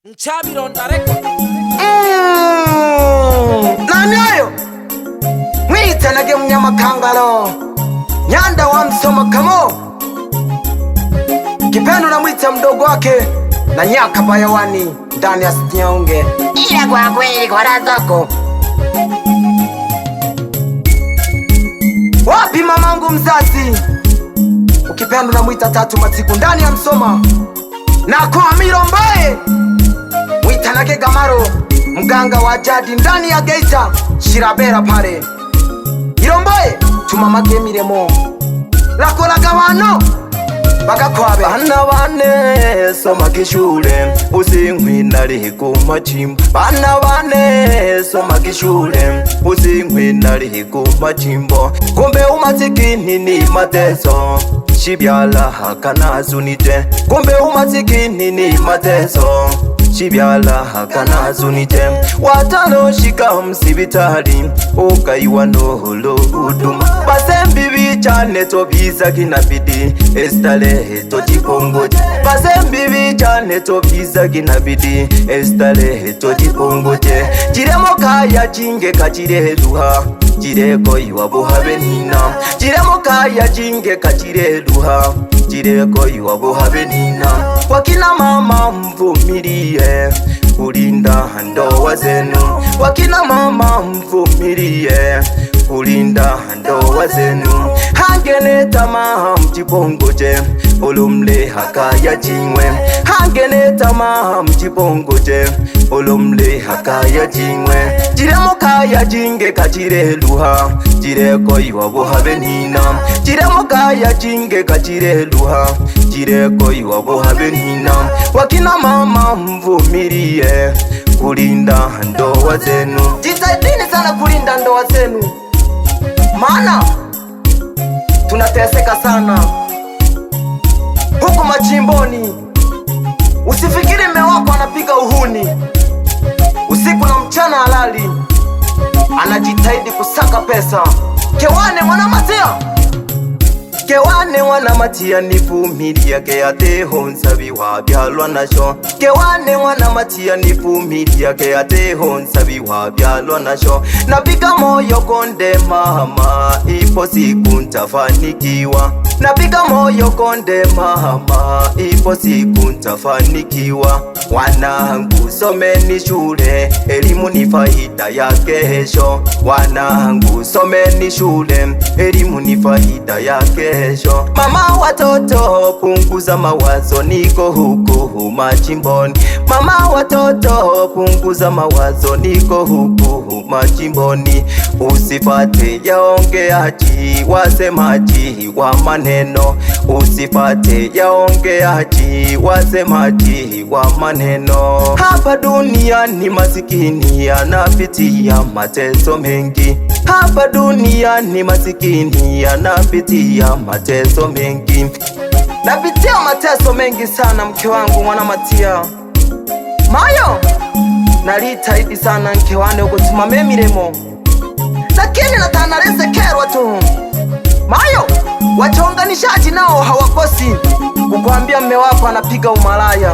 Nchabiro Ndareko. Nanyayo mwita nage mnyamakangalo Nyanda wa Msoma kamo Kipendo na mwita mdogo wake na Nyaka Bayawani ndani ya Sitiaunge. Ila kwa kweli kwa razako wapi mamangu mzazi, ukipendo na mwita Tatu Matiku ndani ya Msoma na kwa Miro Mbae mwita nage Gamaro mganga wa jadi ndani ya Geita Shirabera pale Iromboye tumamage miremo lakolaga wano bagakwabe bana bane soma kishure usinkwi nari ku machimbo bana bane soma kishure usinkwi nari ku machimbo kumbe umasikini ni mateso shibyala hakana zunite kumbe umasikini ni mateso shibyala hakana zunite watalo shika msibitali ukaiwa noholo uduma basembi bichane to biza kinabidi estale to jipongoje basembi bichane to biza kinabidi estale to jipongoje jiremo kaya jinge kachire duha jireko iwabo habe nina jiremo kaya jinge kachire duha jireko iwabo habe nina wakina mama mvumilie kulinda ndoa zenu wakina mama mvumilie kulinda ndoa zenu hangene tama mchipongoje olumle hakaya jingwe hangene tama mchipongoje olumle hakaya jingwe jiremo kaya jinge kachire luha jireko iwabo habe nina jiremo kaya jinge kachire luha jireko iwabo habe nina wakina mama mvumilie kulinda ndoa zenu jitahidini sana kulinda ndoa zenu maana tunateseka sana huko machimboni. Usifikiri mme wako anapiga uhuni usiku na mchana halali, anajitahidi kusaka pesa. Kewane Mwanamatia, kewane Mwanamatia nivumilia keate honsa biwa byalwa nasho kewane Mwanamatia nivumilia keate honsa biwa byalwa nasho napiga moyo konde mama ipo siku ntafanikiwa napiga moyo konde mama ipo siku ntafanikiwa wanangu someni shule elimu ni faida ya kesho wanangu someni shule elimu ni faida ya kesho mama watoto punguza mawazo niko huku machimboni mama watoto punguza mawazo niko huku machimboni usifate yaongeaji wasemaji wa maneno usifate yaongeaji wasemaji wa maneno hapa duniani masikini anapitia mateso mengi hapa duniani masikini anapitia mateso mengi napitia mateso mengi sana mke wangu Mwanamatia mayo nalitaidi sana nke wane ukutumame miremo lakini natanarese kerwa tu mayo wachonganishaji nao hawakosi kukwambia mme wako anapiga umalaya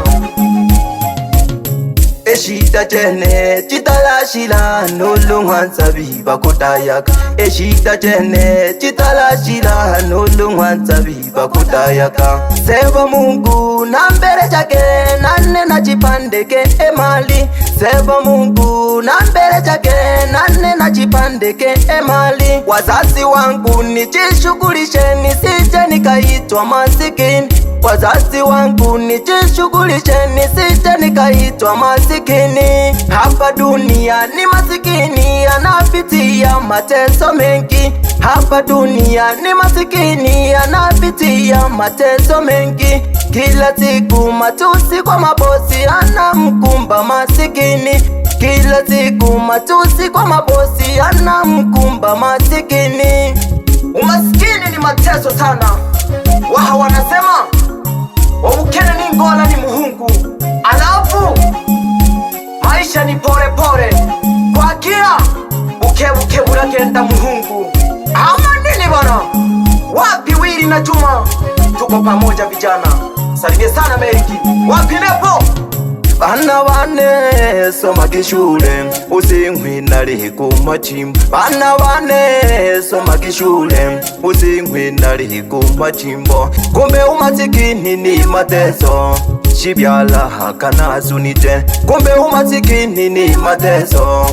eshita jene chitalashila nulungwanza biba kutayaka eshita jene chitalashila nulungwanza biba kutayaka seba Mungu na mbele chake nane na jipandeke emali seba Mungu na mbele chake nane na jipandeke emali wazazi wangu nijishughulishe nisije nikaitwa masikini wazazi wangu nijishughulishe nisije nikaitwa masikini hapa dunia ni masikini anapitia mateso mengi hapa dunia ni masikini anapitia mateso mengi kila siku matusi kwa mabosi anamkumba masikini kila siku matusi kwa mabosi anamkumba masikini umasikini ni mateso sana waha wanasema wabukene ni ngola ni muhungu alafu maisha ni pore pore kwa kia bukebuke buragenda muhungu ama nini bana wapi Wili na Juma tuko pamoja vijana salimie sana Meriki wapi Nepo Bana bane soma kishule usingwi nali kumachimbo. Bana bane soma kishule usingwi nali kumachimbo. Kumbe umasikini ni mateso shibyala hakana zunite. Kumbe umasikini ni mateso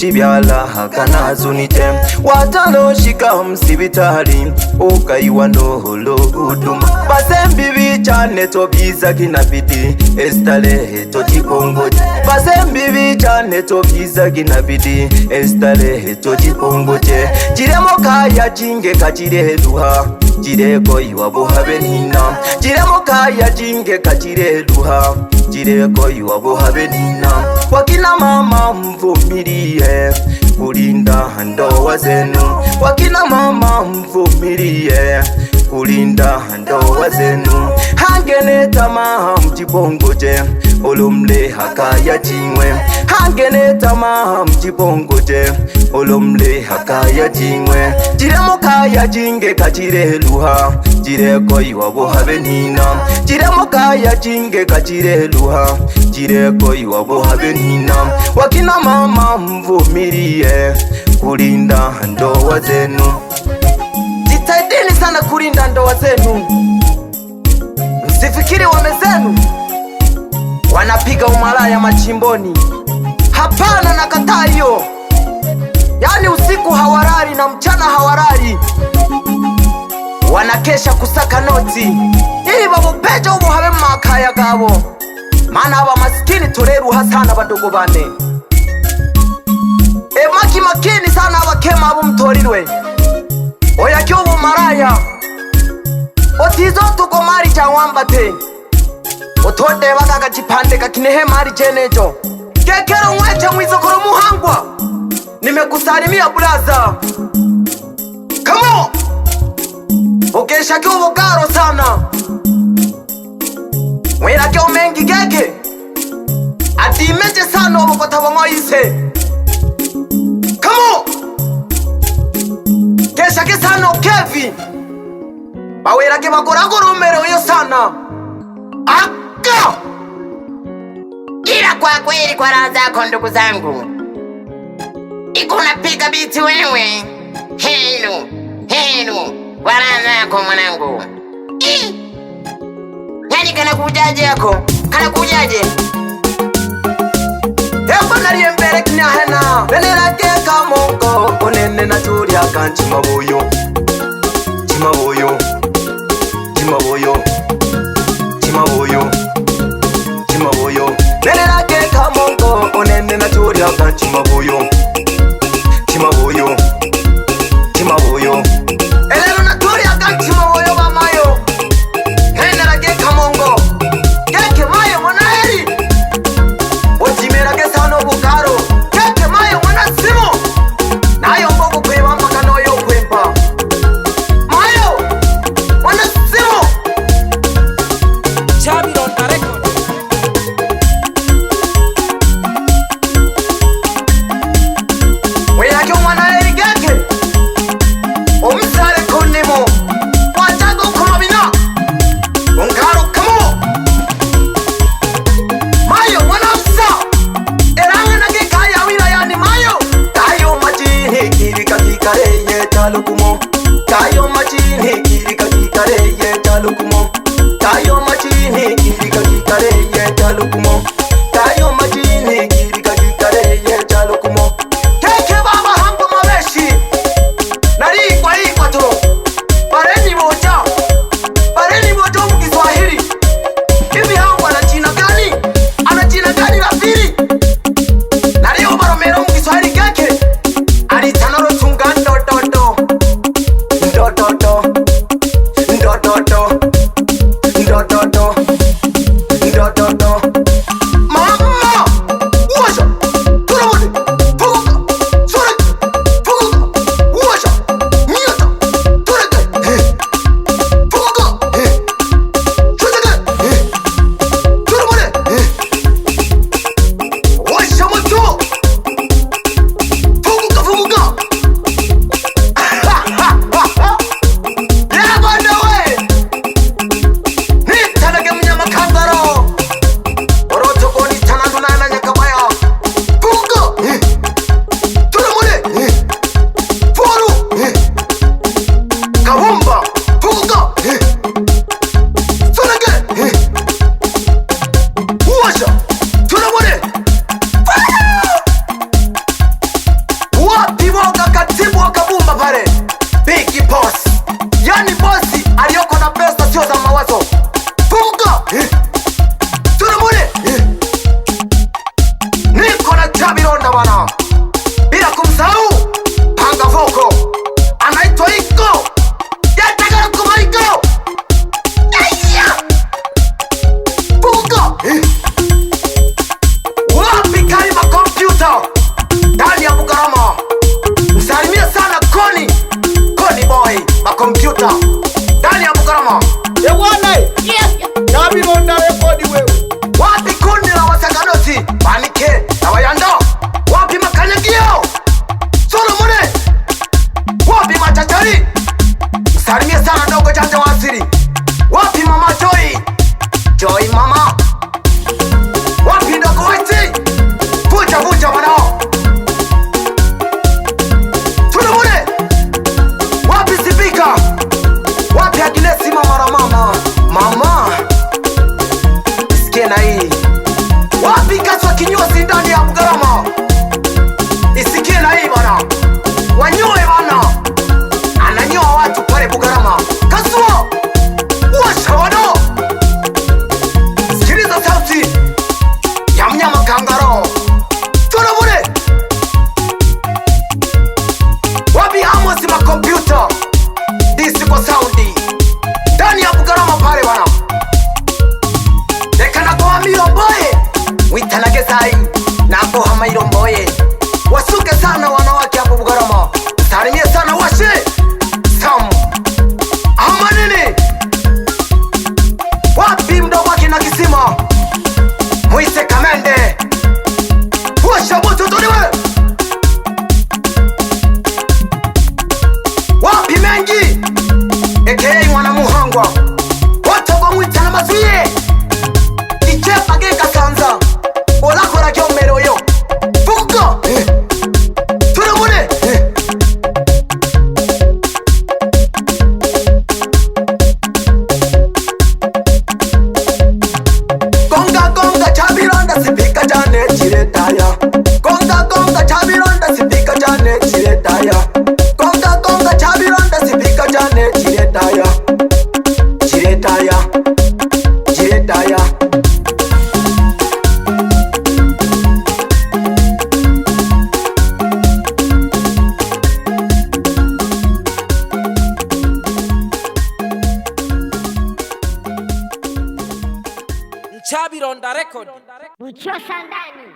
shibyala hakana zunite. Wataloshika msibitali ukaiwa noholo huduma. Basembi bichane tobiza kinabidi estale tojipongoje. Basembi bichane tobiza kinabidi estale tojipongoje. Jiremo kaya jinge kachire duha jireko iwabo habe nina. Jiremo kaya jinge kachire duha jireko iwabo habe nina. Wakina mama mvumilie kulinda ndoa zenu. Wakina mama mvumilie kulinda ndoa zenu. Hangene tamaa mjipongoje olomle hakaya jingwe. Hangene tamaa mjipongoje olomle hakaya jingwe. Jiremo kaya jinge kachire luha jireko iwabo habe nina. Jiremo kaya jinge kachire luha jireko iwabo habe nina. Wakina mama mvumilie kulinda ndoa zenu. Jitahidini sana kulinda ndoa zenu. Msifikiri wame zenu wanapiga umalaya machimboni. Hapana, nakataa hiyo. Yani usiku hawarari na mchana hawarari, wanakesha kusaka noti ili babupeje ubu habe makaya gabo. Mana aba maskini tureruha sana badogo bane. Makini sana abakema abo mtorirwe. Oya kyo ubumaraya otizo tukomari chawambate otode bagaga chipande kakinehe mari chenejo kekero mwache mwizokoro muhangwa. Nimekusalimia blaza. Come on. Ukesha kyo ubogaro sana mwera kyo mengi gege atimeje sana obokota bamwise. Come on. Kesha kesano Kevin bawera ke bagoragoromero yo sana aka. Ila kwa kweli kwa raha zako ndugu zangu, iko unapiga biti wewe. Helu kwa raha zako mwanangu. Yani kana kujaje yako kana kujaje eko nariye mbere kinyahena nenera ke kamongo onene na turia kanchi maboyo chimaboyo chimaboyo chimaboyo chimaboyo nenera ke kamongo onene na turia kanchi maboyo chimaboyo chimaboyo elero na turia kanchi maboyo bamayo nenera ke kamongo keke mayo monaheri ojimera ke sano bukaro keke mayo mona simo nayo mbogo kweba mpaka noyo kwempa mayo mona simo Chabiron Record. Wapi kaswa kinyozi ndani ya Bugarama? Isikie na hii bana, wanyoe bana, ananyoa watu pale Bugarama. Kaswa washa bana, sikiliza sauti ya mnyama kangaro. Tuna bure wapi Amos makompyuta disco soundi ndani ya Bugarama pale bana. Reka nagoha Miromboye mwitanage sai nagoha Miromboye. Wasuke sana wanawake hapo Bugarama, salimie sana washe Sam amanini. Wapi mdogo wake na kisima Moise Kamende washa moto toliwe. Wapi Mengi aka mwana Muhangwa Otogo mwitana mazuye Ichepa geka sanza olakora kyomero yo vuga turamune gonga gonga chabironda sipika jane chiretaya. Gonga gonga chabironda sipika jane chiretaya. Gonga gonga chabironda sipika jane chiretaya. Chiretaya chiretaya. Chabironda record. Buchosa ndani.